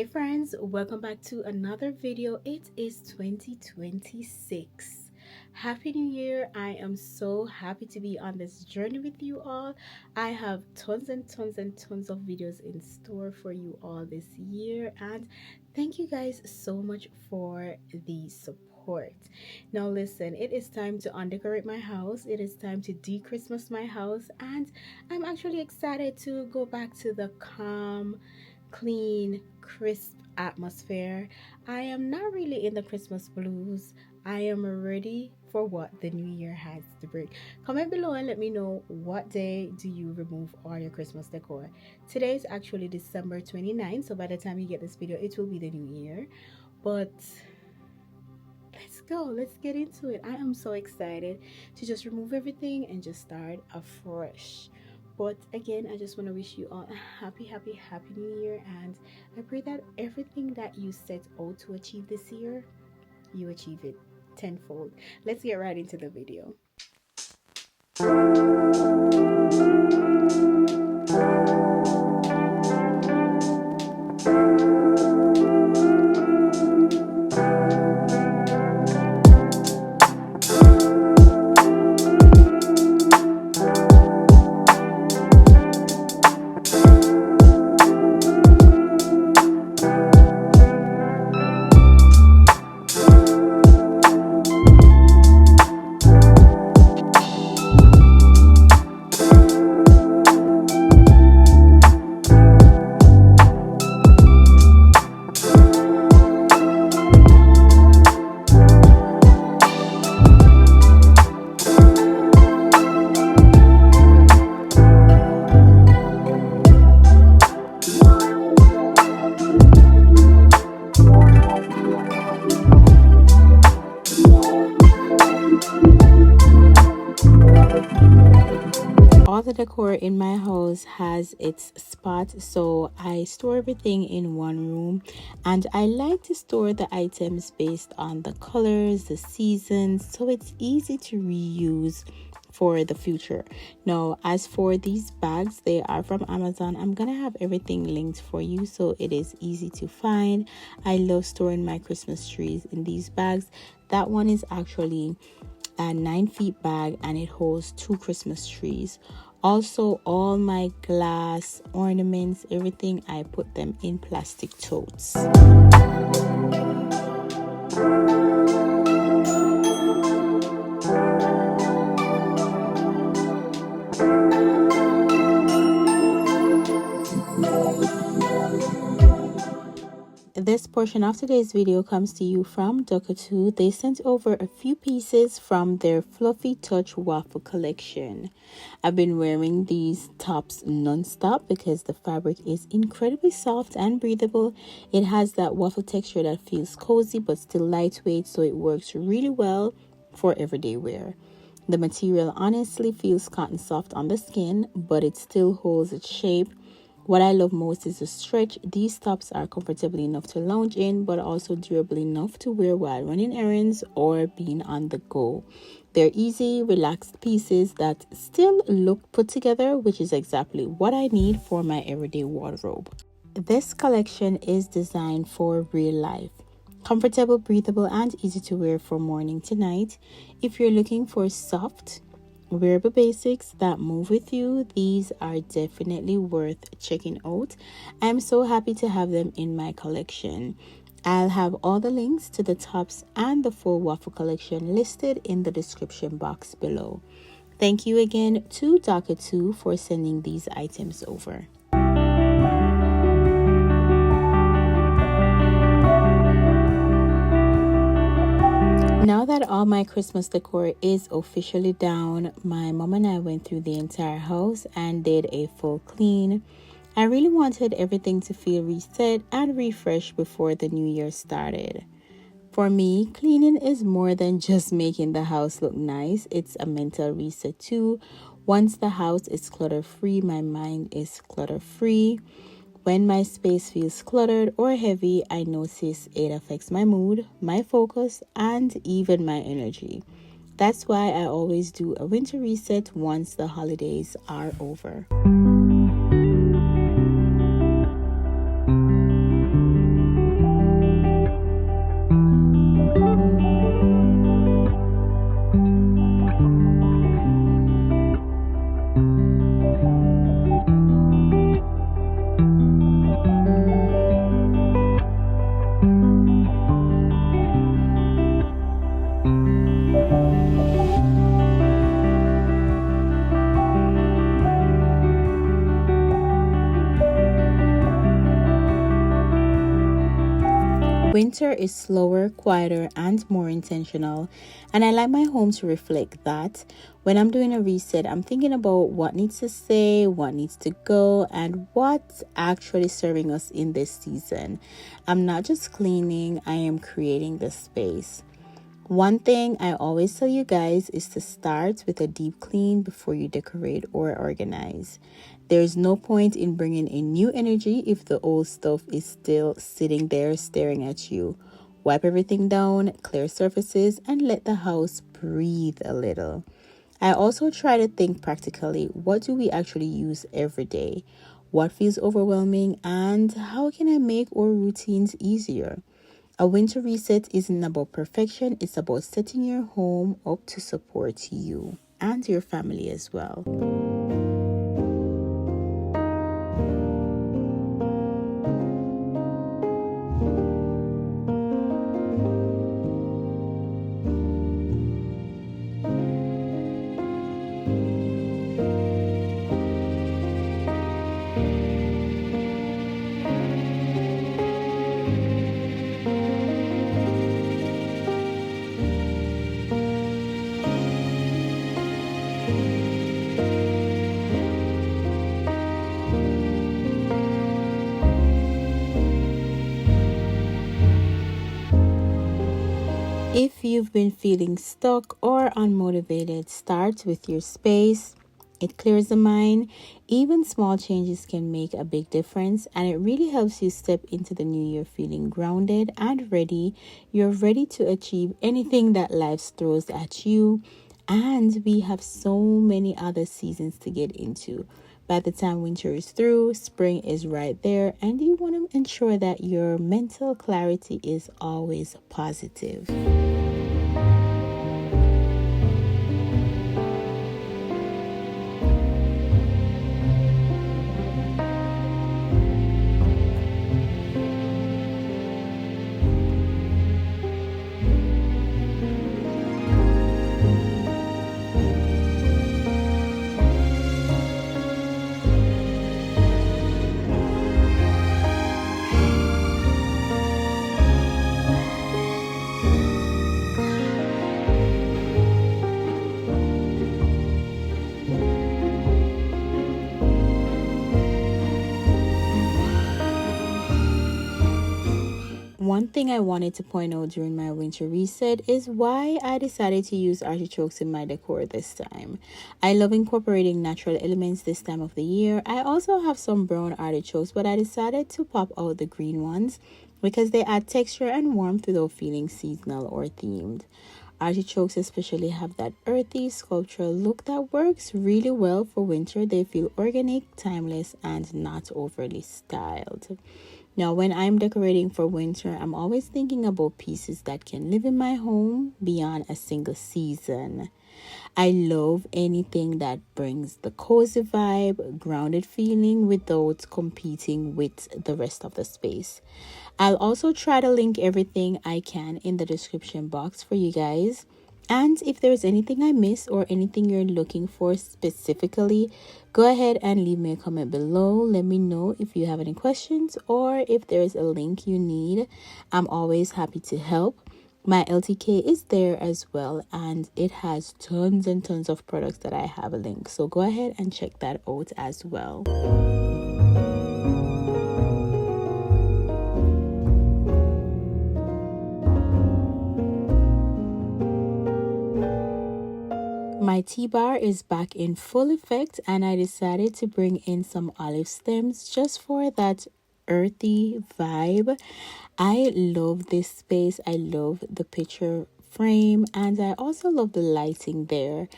Hey friends, welcome back to another video. It is 2026. Happy New Year. I am so happy to be on this journey with you all. I have tons and tons and tons of videos in store for you all this year, and thank you guys so much for the support. Now listen, it is time to undecorate my house. It is time to de-Christmas my house, and I'm actually excited to go back to the calm, clean, crisp atmosphere. I am not really in the Christmas blues. I am ready for what the new year has to bring. Comment below and let me know, what day do you remove all your Christmas decor. Today is actually December 29th, so by the time you get this video it will be the new year. But let's go, let's get into it. I am so excited to just remove everything and just start afresh. But again, I just want to wish you all a happy new year, and I pray that everything that you set out to achieve this year, you achieve it tenfold. Let's get right into the video. All the decor in my house has its spot, so I store everything in one room, and I like to store the items based on the colors, the seasons, so it's easy to reuse for the future. Now, as for these bags, they are from Amazon. I'm gonna have everything linked for you so it is easy to find. I love storing my Christmas trees in these bags. That one is actually a 9-feet bag and it holds 2 Christmas trees. Also, all my glass ornaments, everything, I put them in plastic totes. This portion of today's video comes to you from Dokotoo. They sent over a few pieces from their Fluffy Touch Waffle collection. I've been wearing these tops non-stop because the fabric is incredibly soft and breathable. It has that waffle texture that feels cozy but still lightweight, so it works really well for everyday wear. The material honestly feels cotton soft on the skin, but it still holds its shape. What I love most is the stretch. These tops are comfortable enough to lounge in, but also durable enough to wear while running errands or being on the go. They're easy, relaxed pieces that still look put together, which is exactly what I need for my everyday wardrobe. This collection is designed for real life. Comfortable, breathable, and easy to wear from morning to night. If you're looking for soft, wearable basics that move with you, these are definitely worth checking out. I'm so happy to have them in my collection. I'll have all the links to the tops and the full waffle collection listed in the description box below. Thank you again to Dokotoo for sending these items over. Now that all my Christmas decor is officially down, my mom and I went through the entire house and did a full clean. I really wanted everything to feel reset and refreshed before the new year started. For me, cleaning is more than just making the house look nice. It's a mental reset too. Once the house is clutter-free, my mind is clutter-free. When my space feels cluttered or heavy, I notice it affects my mood, my focus, and even my energy. That's why I always do a winter reset once the holidays are over. Winter is slower, quieter, and more intentional, and I like my home to reflect that. When I'm doing a reset, I'm thinking about what needs to stay, what needs to go, and what's actually serving us in this season. I'm not just cleaning, I am creating the space. One thing I always tell you guys is to start with a deep clean before you decorate or organize. There's no point in bringing in new energy if the old stuff is still sitting there staring at you. Wipe everything down, clear surfaces, and let the house breathe a little. I also try to think practically, what do we actually use every day? What feels overwhelming, and how can I make our routines easier? A winter reset isn't about perfection, it's about setting your home up to support you and your family as well. If you've been feeling stuck or unmotivated, start with your space. It clears the mind. Even small changes can make a big difference, and it really helps you step into the new year feeling grounded and ready. You're ready to achieve anything that life throws at you, and we have so many other seasons to get into. By the time winter is through, spring is right there, and you want to ensure that your mental clarity is always positive. One thing I wanted to point out during my winter reset is why I decided to use artichokes in my decor this time. I love incorporating natural elements this time of the year. I also have some brown artichokes, but I decided to pop out the green ones because they add texture and warmth without feeling seasonal or themed. Artichokes especially have that earthy sculptural look that works really well for winter. They feel organic, timeless, and not overly styled. Now, when I'm decorating for winter, I'm always thinking about pieces that can live in my home beyond a single season. I love anything that brings the cozy vibe, grounded feeling without competing with the rest of the space. I'll also try to link everything I can in the description box for you guys. And if there's anything I missed or anything you're looking for specifically, go ahead and leave me a comment below. Let me know if you have any questions or if there's a link you need. I'm always happy to help. My LTK is there as well, and it has tons and tons of products that I have a link. So go ahead and check that out as well. My tea bar is back in full effect, and I decided to bring in some olive stems just for that earthy vibe. I love this space. I love the picture frame, and I also love the lighting there.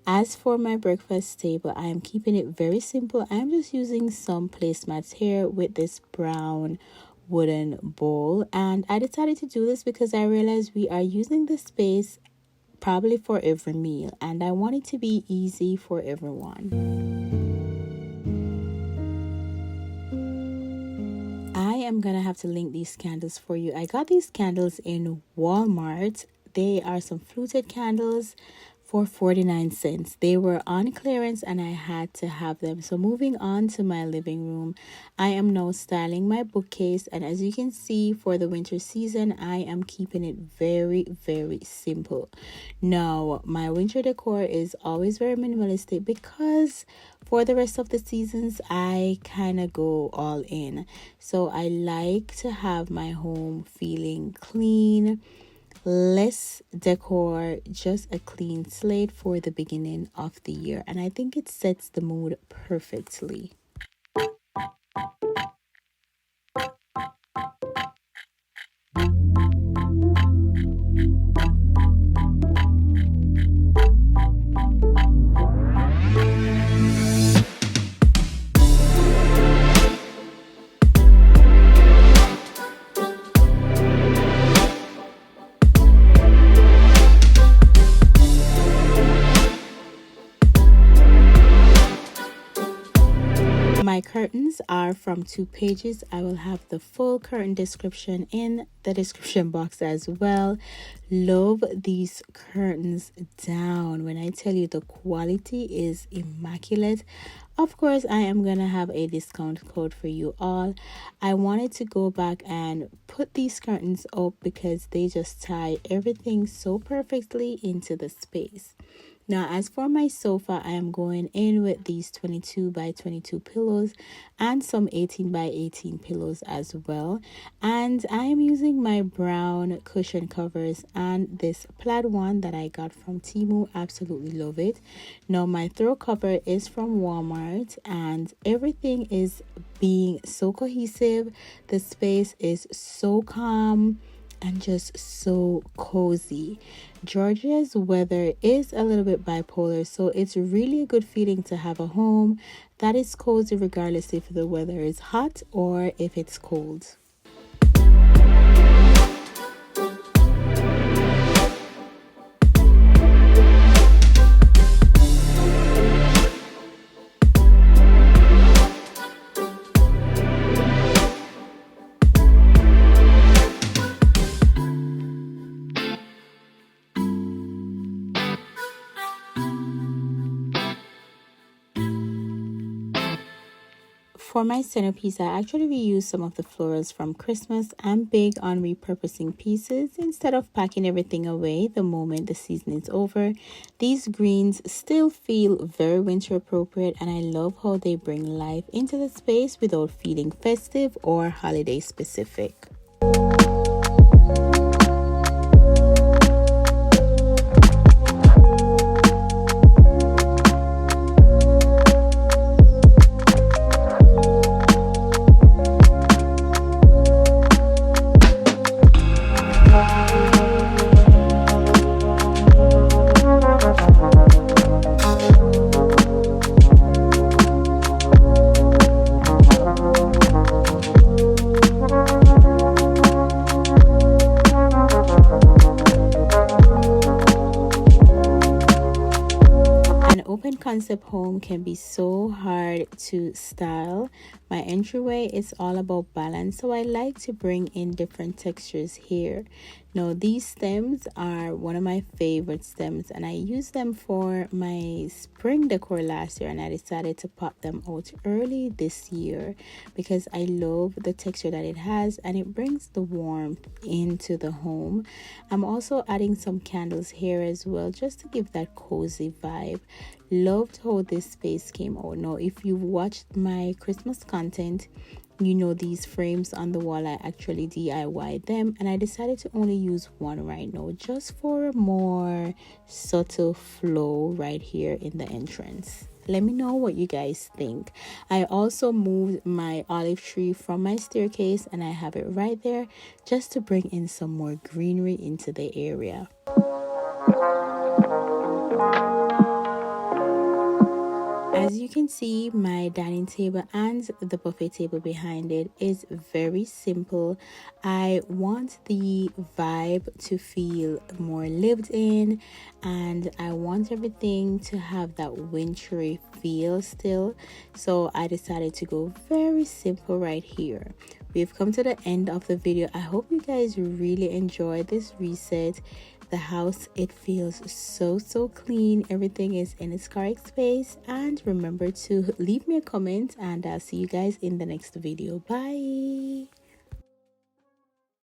As for my breakfast table, I am keeping it very simple. I am just using some placemats here with this brown wooden bowl, and I decided to do this because I realized we are using this space probably for every meal, and I want it to be easy for everyone. I am gonna have to link these candles for you. I got these candles in Walmart. They are some fluted candles for 49 cents. They were on clearance and I had to have them. So moving on to my living room, I am now styling my bookcase, and as you can see, for the winter season I am keeping it very simple. Now my winter decor is always very minimalistic because for the rest of the seasons I kind of go all in. So I like to have my home feeling clean, less decor, just a clean slate for the beginning of the year, and I think it sets the mood perfectly. My curtains are from 2 pages. I will have the full curtain description in the description box as well. Love these curtains down. When I tell you the quality is immaculate. Of course, I am going to have a discount code for you all. I wanted to go back and put these curtains up because they just tie everything so perfectly into the space. Now, as for my sofa, I am going in with these 22 by 22 pillows and some 18 by 18 pillows as well. And I am using my brown cushion covers and this plaid one that I got from Temu. Absolutely love it. Now, my throw cover is from Walmart and everything is being so cohesive. The space is so calm and just so cozy. Georgia's weather is a little bit bipolar, so it's really a good feeling to have a home that is cozy regardless if the weather is hot or if it's cold. For my centerpiece, I actually reused some of the florals from Christmas. I'm big on repurposing pieces instead of packing everything away the moment the season is over. These greens still feel very winter appropriate, and I love how they bring life into the space without feeling festive or holiday specific. Concept home can be so hard to style. My entryway is all about balance, so I like to bring in different textures here. Now, these stems are one of my favorite stems, and I used them for my spring decor last year, and I decided to pop them out early this year because I love the texture that it has and it brings the warmth into the home. I'm also adding some candles here as well just to give that cozy vibe. Loved how this space came out. Now, if you've watched my Christmas content, you know these frames on the wall, I actually DIY'd them, and I decided to only use one right now just for a more subtle flow right here in the entrance. Let me know what you guys think. I also moved my olive tree from my staircase and I have it right there just to bring in some more greenery into the area. As you can see, my dining table and the buffet table behind it is very simple. I want the vibe to feel more lived in, and I want everything to have that wintry feel still. So I decided to go very simple right here. We've come to the end of the video. I hope you guys really enjoyed this reset. the house, it feels so clean. Everything is in its correct space. And remember to leave me a comment, and I'll see you guys in the next video. Bye.